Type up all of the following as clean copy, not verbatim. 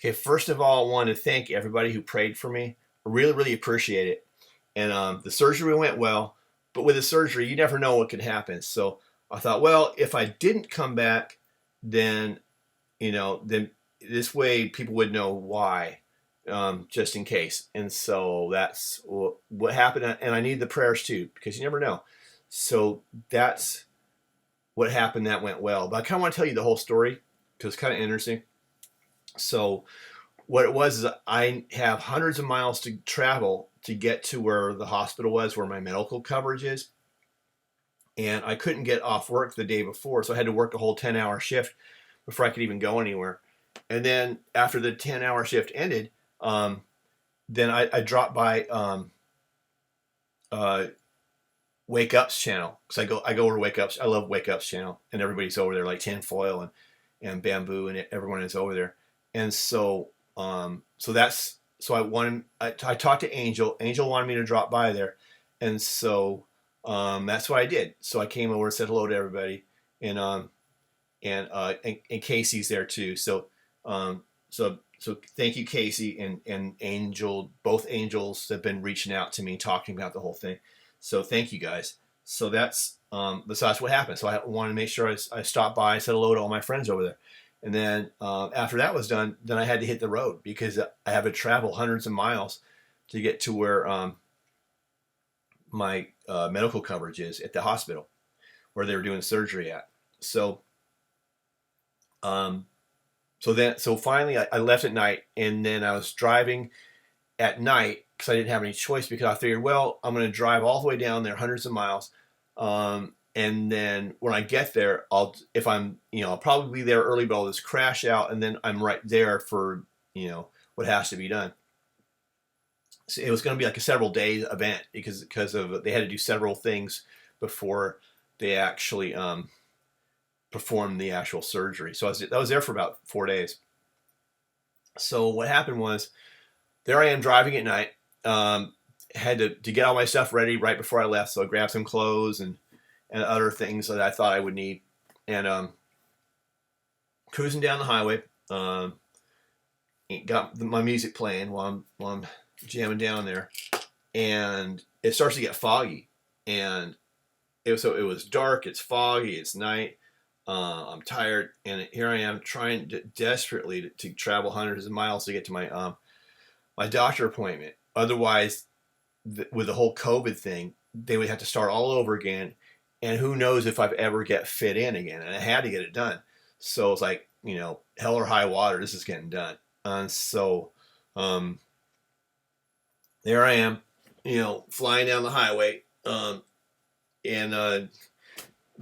Okay, first of all, I want to thank everybody who prayed for me. I really, really appreciate it. And the surgery went well, but with the surgery, you never know what could happen. So I thought, well, if I didn't come back, then then this way people would know why, just in case. And so that's what happened. And I need the prayers too, because you never know. So that's what happened. That went well. But I kind of want to tell you the whole story because it's kind of interesting. So what it was is I have hundreds of miles to travel to get to where the hospital was, where my medical coverage is. And I couldn't get off work the day before, so I had to work a whole 10-hour shift before I could even go anywhere. And then after the 10-hour shift ended, then I dropped by uh, Wake Up's channel because I go over to Wake Up's. I love Wake Up's channel, and everybody's over there like Tinfoil and Bamboo, and everyone is over there. And so I wanted I talked to Angel. Angel wanted me to drop by there, and so that's what I did. So I came over and said hello to everybody, and and Casey's there too. So um, so thank you, Casey and Angel. Both Angels have been reaching out to me, talking about the whole thing. So thank you guys. So that's what happened. So I wanted to make sure I stopped by, said hello to all my friends over there. And then after that was done, then I had to hit the road because I have to travel hundreds of miles to get to where my medical coverage is at the hospital where they were doing surgery at. So, um, so finally I left at night, and then I was driving at night because I didn't have any choice because I figured, well, I'm going to drive all the way down there, hundreds of miles. And then when I get there, if I'm, I'll probably be there early, but I'll just crash out, and then I'm right there for, what has to be done. So it was going to be like a several day event because of they had to do several things before they actually performed the actual surgery. So I was there for about 4 days. So what happened was there I am driving at night. Had to get all my stuff ready right before I left, so I grabbed some clothes and other things that I thought I would need, and cruising down the highway. Got my music playing while I'm jamming down there, and it starts to get foggy, and it was dark. It's foggy. It's night. I'm tired, and here I am trying desperately to travel hundreds of miles to get to my doctor appointment. Otherwise, with the whole COVID thing, they would have to start all over again, and who knows if I've ever get fit in again. And I had to get it done, so it's like hell or high water, this is getting done. And so there I am, flying down the highway, and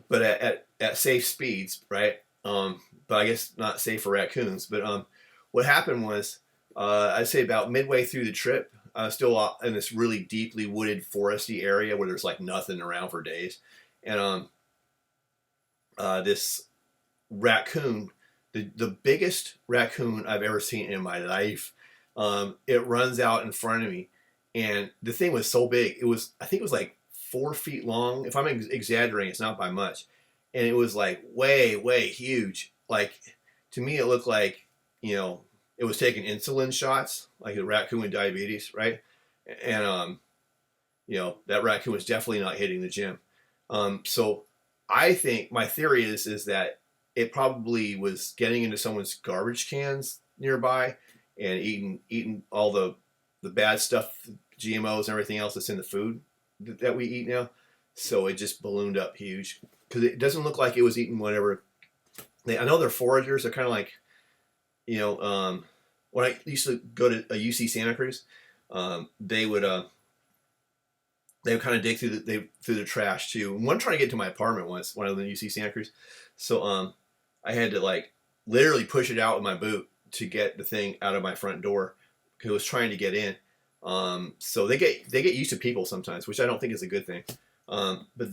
but at safe speeds, right? But I guess not safe for raccoons. But what happened was, I'd say about midway through the trip, I was still in this really deeply wooded, foresty area where there's like nothing around for days, and this raccoon, the biggest raccoon I've ever seen in my life, it runs out in front of me, and the thing was so big. I think it was like 4 feet long. If I'm exaggerating, it's not by much, and it was like way, way huge. Like to me, it looked like it was taking insulin shots, like a raccoon with diabetes, right? And that raccoon was definitely not hitting the gym. So I think my theory is that it probably was getting into someone's garbage cans nearby and eating all the bad stuff, GMOs and everything else that's in the food that we eat now. So it just ballooned up huge because it doesn't look like it was eating whatever. I know they're foragers. They're kind of like, when I used to go to a UC Santa Cruz, they would kind of dig through the trash too. And one trying to get to my apartment once when I was in UC Santa Cruz, so I had to like literally push it out with my boot to get the thing out of my front door because it was trying to get in. So they get used to people sometimes, which I don't think is a good thing. But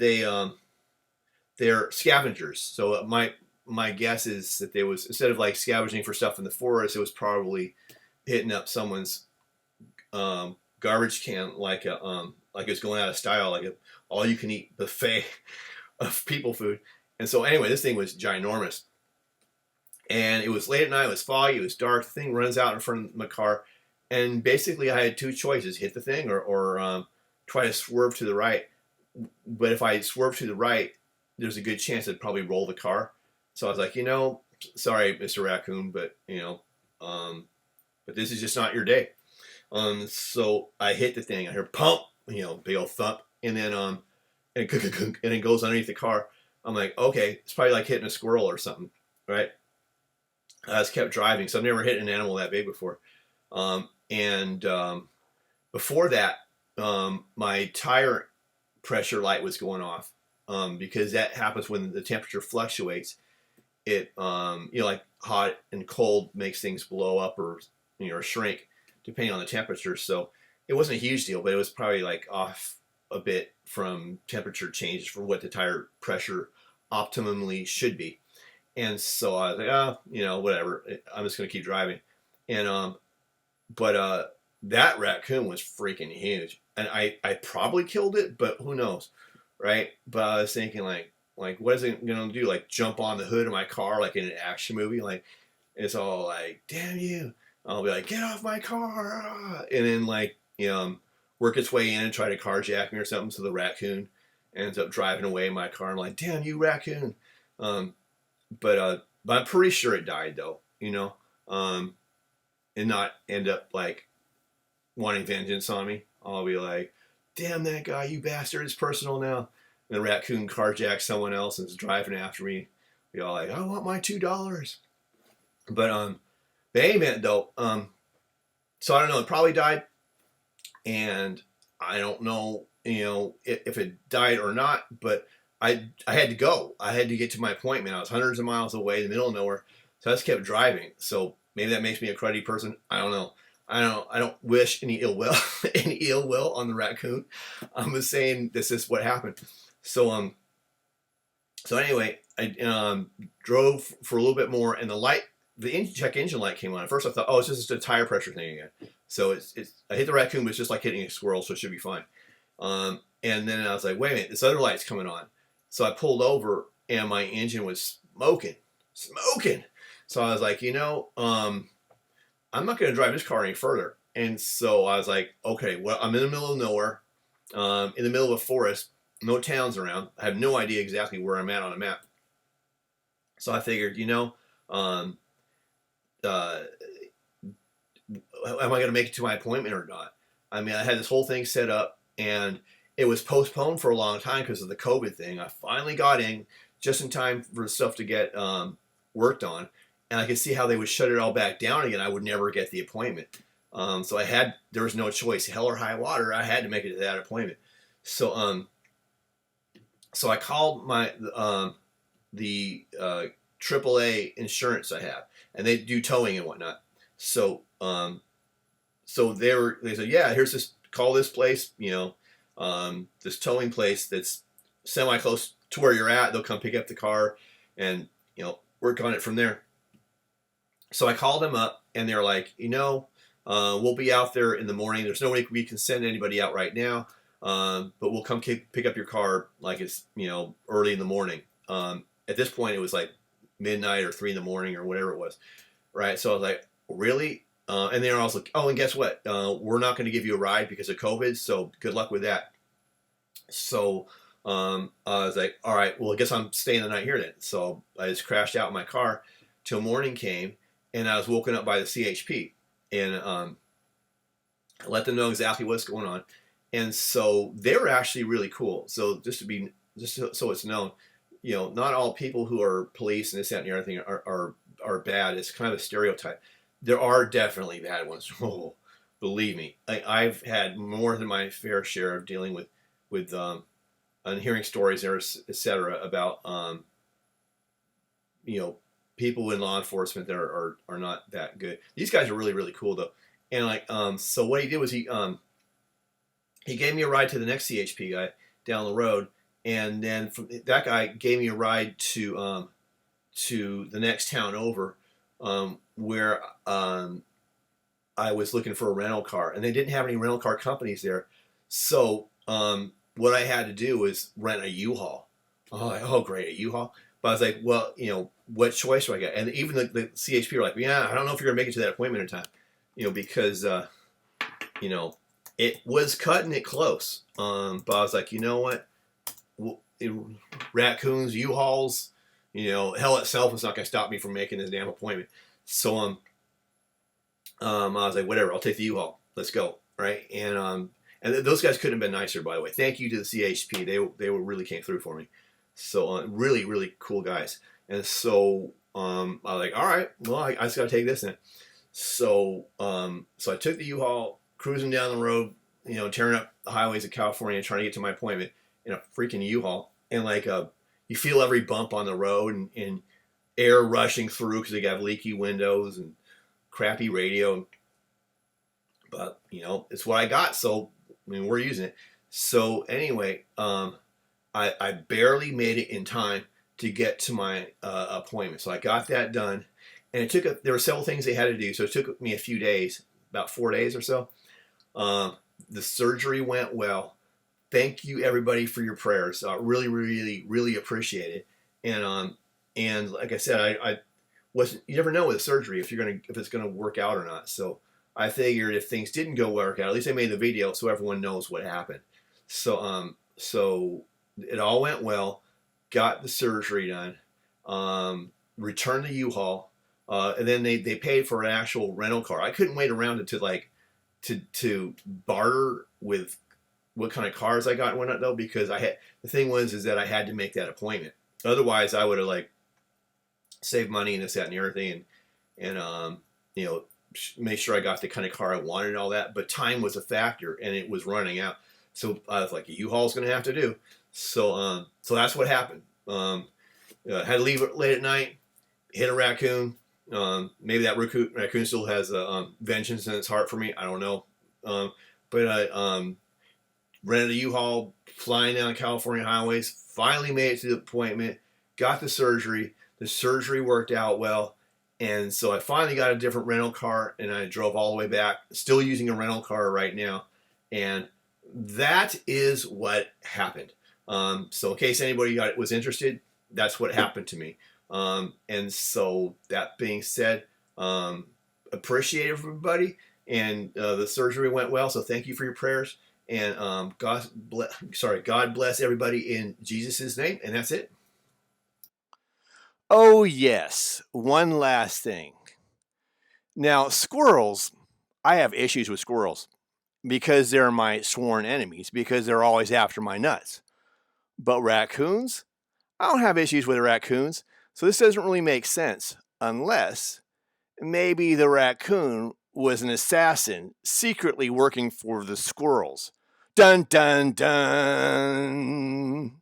they're scavengers. So my guess is that there was, instead of like scavenging for stuff in the forest, it was probably hitting up someone's garbage can like it was going out of style, like a all you can eat buffet of people food. And so anyway, this thing was ginormous. And it was late at night. It was foggy. It was dark. The thing runs out in front of my car, and basically I had two choices: hit the thing or try to swerve to the right. But if I swerve to the right, there's a good chance I'd probably roll the car. So I was like, sorry, Mr. Raccoon, but but this is just not your day. So I hit the thing. I hear pump, big old thump, and then and it goes underneath the car. I'm like, okay, it's probably like hitting a squirrel or something, right? I just kept driving, so I've never hit an animal that big before. And before that, my tire pressure light was going off because that happens when the temperature fluctuates. It, like hot and cold makes things blow up or or shrink depending on the temperature. So it wasn't a huge deal, but it was probably like off a bit from temperature changes for what the tire pressure optimally should be. And so I was like, whatever. I'm just gonna keep driving. And but that raccoon was freaking huge, and I probably killed it, but who knows, right? But I was thinking like what is it gonna do? Like jump on the hood of my car like in an action movie? Like it's all like, damn you! I'll be like, get off my car, and then work its way in and try to carjack me or something. So the raccoon ends up driving away in my car. I'm like, damn you, raccoon! Um, but I'm pretty sure it died though, and not end up like wanting vengeance on me. I'll be like, damn that guy, you bastard! It's personal now. And the raccoon carjacks someone else and is driving after me. Be all like, I want my $2. But the event though, so I don't know. It probably died, and I don't know, if it died or not. But I had to go. I had to get to my appointment. I was hundreds of miles away in the middle of nowhere, so I just kept driving. So maybe that makes me a cruddy person. I don't know. I don't wish any ill will any ill will on the raccoon. I'm just saying this is what happened. So so anyway, I drove for a little bit more, and the check engine light came on. At first, I thought, oh, it's just a tire pressure thing again. So I hit the raccoon, but it's just like hitting a squirrel, so it should be fine. And then I was like, wait a minute, this other light's coming on. So I pulled over, and my engine was smoking. So I was like, I'm not going to drive this car any further. And so I was like, okay, well, I'm in the middle of nowhere, in the middle of a forest, no towns around. I have no idea exactly where I'm at on a map. So I figured, am I going to make it to my appointment or not? I mean, I had this whole thing set up, and it was postponed for a long time because of the COVID thing. I finally got in just in time for the stuff to get worked on, and I could see how they would shut it all back down again. I would never get the appointment. So there was no choice. Hell or high water, I had to make it to that appointment. So so I called the AAA insurance I have, and they do towing and whatnot. So so they said, yeah, here's call this place, this towing place that's semi close to where you're at. They'll come pick up the car and work on it from there. So I called them up, and they're like, we'll be out there in the morning. There's no way we can send anybody out right now, but we'll come pick up your car like it's early in the morning. At this point, it was like midnight or 3 a.m. or whatever it was, right? So I was like, really? And they're also like, oh, and guess what? We're not going to give you a ride because of COVID, so good luck with that. So I was like, all right, well, I guess I'm staying the night here then. So I just crashed out in my car till morning came, and I was woken up by the CHP, and I let them know exactly what's going on. And so they were actually really cool. So just so it's known, not all people who are police and this, that, and the other thing are bad. It's kind of a stereotype. There are definitely bad ones. Oh, believe me, I've had more than my fair share of dealing with and hearing stories, etc., about people in law enforcement that are not that good. These guys are really, really cool though. And so what he did was he gave me a ride to the next CHP guy down the road, and then that guy gave me a ride to the next town over, where I was looking for a rental car, and they didn't have any rental car companies there. So what I had to do was rent a U-Haul. Oh, great, a U-Haul. But I was like, well, what choice do I get? And even the CHP were like, yeah, I don't know if you're gonna make it to that appointment in time, because it was cutting it close. But I was like, you know what? Raccoons, U-Hauls, hell itself is not gonna stop me from making this damn appointment. So I was like, whatever, I'll take the U-Haul. Let's go, right? And those guys couldn't have been nicer, by the way. Thank you to the CHP. They really came through for me. So really, really cool guys. And so I was like, all right, well, I just got to take this then. So so I took the U-Haul, cruising down the road, tearing up the highways of California, trying to get to my appointment in a freaking U-Haul. And you feel every bump on the road, and air rushing through because they got leaky windows and crappy radio. But it's what I got, so we're using it. So anyway, I barely made it in time to get to my appointment. So I got that done, and there were several things they had to do. So it took me a few days, about 4 days or so. The surgery went well. Thank you everybody for your prayers. Really, really, really appreciate it. And like I said, I wasn't. You never know with a surgery if it's gonna work out or not. So I figured if things didn't work out, at least I made the video so everyone knows what happened. So so it all went well. Got the surgery done. Returned the U-Haul, and then they paid for an actual rental car. I couldn't wait around to barter with what kind of cars I got and whatnot though, because the thing was that I had to make that appointment. Otherwise, I would have saved money and this, that, and the other thing, and make sure I got the kind of car I wanted and all that. But time was a factor, and it was running out. So I was like, a U-Haul's going to have to do. So so that's what happened. Had to leave late at night, hit a raccoon. Maybe that raccoon still has vengeance in its heart for me. I don't know. But I rented a U-Haul, flying down California highways. Finally made it to the appointment. Got the surgery. The surgery worked out well. And so I finally got a different rental car, and I drove all the way back. Still using a rental car right now. And that is what happened. So in case anybody was interested, that's what happened to me. And so that being said, appreciate everybody. And the surgery went well, so thank you for your prayers. And God bless everybody in Jesus' name. And that's it. Oh, yes. One last thing. Now, squirrels, I have issues with squirrels because they're my sworn enemies, because they're always after my nuts. But raccoons, I don't have issues with raccoons, so this doesn't really make sense unless maybe the raccoon was an assassin secretly working for the squirrels. Dun, dun, dun.